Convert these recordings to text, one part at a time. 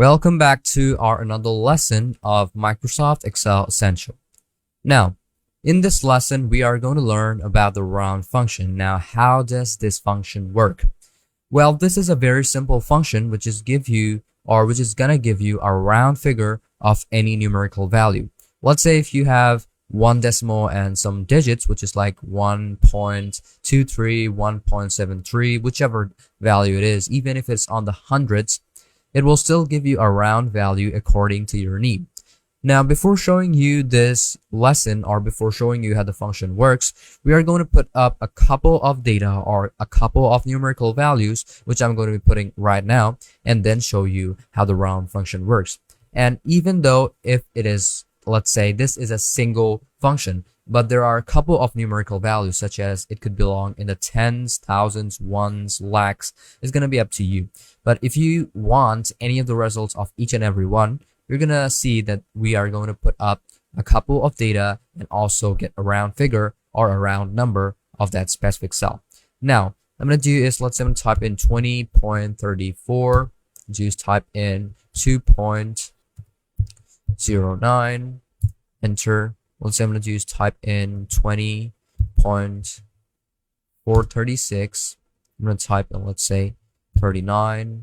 Welcome back to our another lesson of Microsoft Excel Essential. Now, in this lesson, we are going to learn about the round function. Now, how does this function work? Well, this is a very simple function which is gonna give you a round figure of any numerical value. Let's say if you have one decimal and some digits, which is like 1.23, 1.73, whichever value it is, even if it's on the hundreds, it will still give you a round value according to your need. Now, before showing you this lesson or before showing you how the function works, we are going to put up a couple of data or a couple of numerical values, which I'm going to be putting right now, and then show you how the round function works. And even though if it is, let's say this is a single function, but there are a couple of numerical values, such as it could belong in the tens, thousands, ones, lakhs. It's going to be up to you. But if you want any of the results of each and every one, you're going to see that we are going to put up a couple of data and also get a round figure or a round number of that specific cell. Now, I'm going to do is, let's say I'm going to type in 20.34, just type in 2.09, enter. Let's say I'm going to use type in 20.436. I'm going to type in, let's say, 39.1.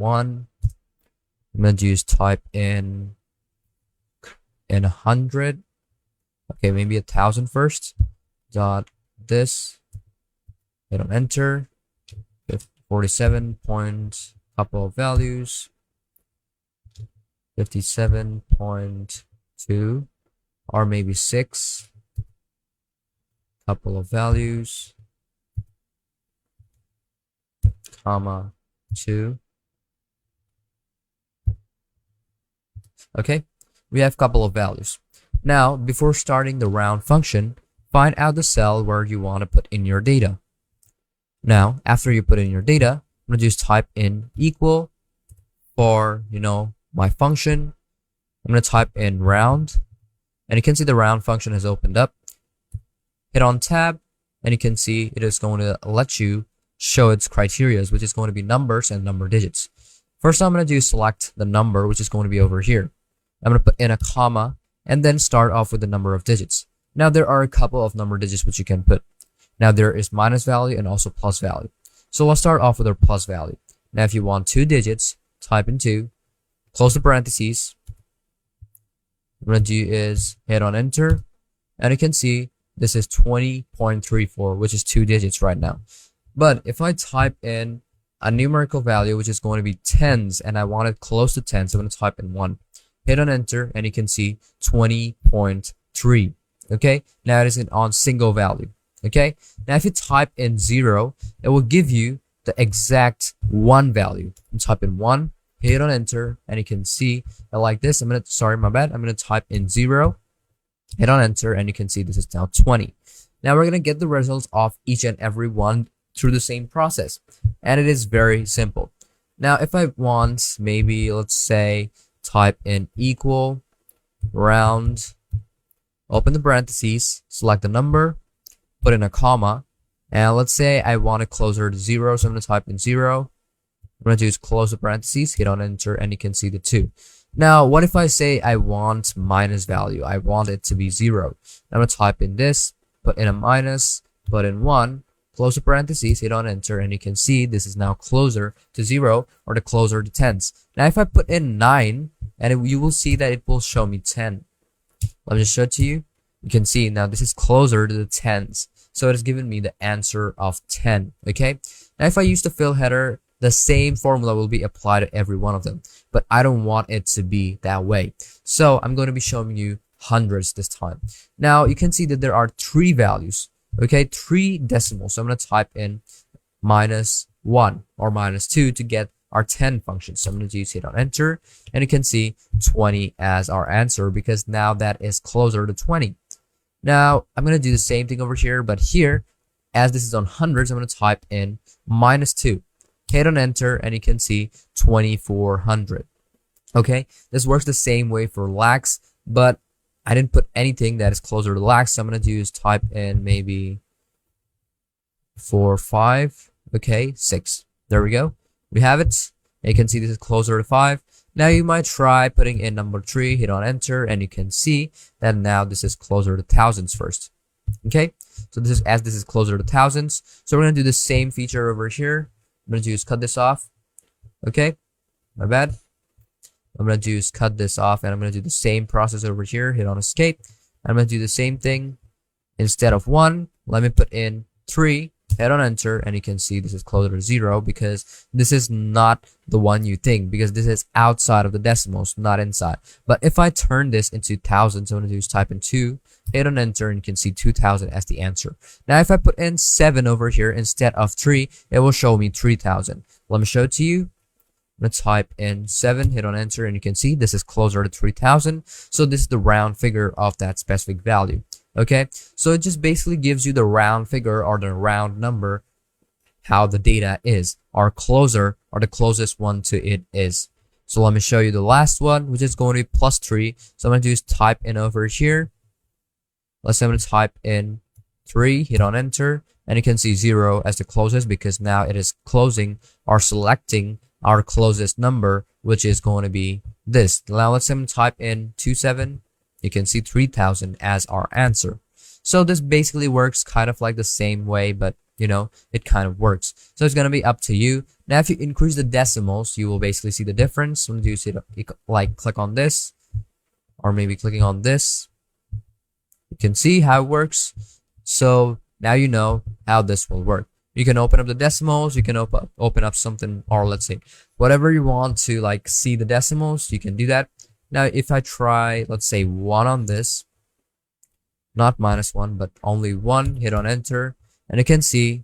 I'm going to use type in 100. Okay, maybe 1,000 first. Dot this. Hit on enter. 47 point couple of values. 57.2. Or maybe 6, couple of values, comma 2. Okay, we have a couple of values. Now, before starting the round function, find out the cell where you want to put in your data. Now, after you put in your data, I'm going to just type in equal for, my function. I'm going to type in round. And you can see the round function has opened up. Hit on tab, and you can see it is going to let you show its criteria, which is going to be numbers and number digits. First, I'm going to do select the number, which is going to be over here. I'm going to put in a comma and then start off with the number of digits. Now, there are a couple of number digits which you can put. Now, there is minus value and also plus value. So let's start off with our plus value. Now, if you want 2 digits, type in 2, close the parentheses. What I'm going to do is hit on enter, and you can see this is 20.34, which is 2 digits right now. But if I type in a numerical value, which is going to be tens, and I want it close to 10, so I'm going to type in 1. Hit on enter, and you can see 20.3. Okay, now it is on single value. Okay, now if you type in 0, it will give you the exact 1 value. You type in 1. Hit on enter, and you can see that like this. I'm going to type in 0, hit on enter, and you can see this is now 20. Now we're going to get the results of each and every one through the same process, and it is very simple. Now if I want, maybe let's say type in equal round, open the parentheses, select the number, put in a comma, and let's say I want it closer to 0, so I'm going to type in 0. I'm going to do is close the parentheses, hit on enter, and you can see the 2. Now, what if I say I want minus value? I want it to be 0. I'm going to type in this, put in a minus, put in 1, close the parentheses, hit on enter, and you can see this is now closer to 0 or the closer to tens. Now, if I put in 9, and you will see that it will show me 10. Let me just show it to you. You can see now this is closer to the tens. So it has given me the answer of 10. Okay. Now, if I use the fill header, the same formula will be applied to every one of them, but I don't want it to be that way. So I'm going to be showing you hundreds this time. Now you can see that there are 3 values, okay, 3 decimals. So I'm going to type in -1 or -2 to get our 10 function. So I'm going to just hit on enter, and you can see 20 as our answer because now that is closer to 20. Now I'm going to do the same thing over here, but here, as this is on hundreds, I'm going to type in -2. Hit on enter, and you can see 2400. Okay, this works the same way for lakhs, but I didn't put anything that is closer to lakhs, so I'm going to do is type in maybe 4, 5, okay, 6. There we go. We have it. and you can see this is closer to 5. Now you might try putting in number 3, hit on enter, and you can see that now this is closer to thousands first. Okay, so this is closer to thousands. So we're gonna do the same feature over here. I'm gonna just cut this off. Okay, my bad. I'm gonna just cut this off, and I'm gonna do the same process over here. Hit on escape. I'm gonna do the same thing. Instead of 1, let me put in 3. Hit on enter, and you can see this is closer to 0 because this is not the one you think, because this is outside of the decimals, not inside. But if I turn this into thousands, I'm going to do is type in 2, hit on enter, and you can see 2000 as the answer. Now if I put in 7 over here instead of 3, it will show me 3000. Let me show it to you. Let's type in 7, hit on enter, and you can see this is closer to 3000. So this is the round figure of that specific value. Okay, so it just basically gives you the round figure or the round number, how the data is, or closer, or the closest one to it is. So let me show you the last one, which is going to be plus 3. So I'm going to do is type in over here. Let's say I'm going to type in 3, hit on enter, and you can see 0 as the closest because now it is closing or selecting our closest number, which is going to be this. Now let's say I'm going to type in 27. You can see 3000 as our answer. So this basically works kind of like the same way, but you know, it kind of works. So it's going to be up to you. Now, if you increase the decimals, you will basically see the difference. When you see like click on this, or maybe clicking on this, you can see how it works. So now you know how this will work. You can open up the decimals, you can open up something, or let's say whatever you want to like see the decimals, you can do that. Now, if I try, let's say 1 on this, not -1, but only 1, hit on enter, and you can see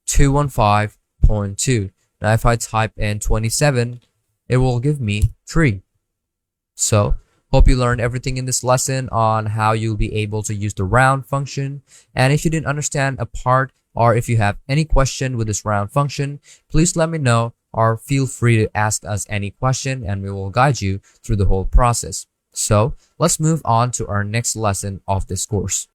215.2. Now, if I type in 27, it will give me 3. So, hope you learned everything in this lesson on how you'll be able to use the round function. And if you didn't understand a part, or if you have any question with this round function, please let me know, or feel free to ask us any question and we will guide you through the whole process. So let's move on to our next lesson of this course.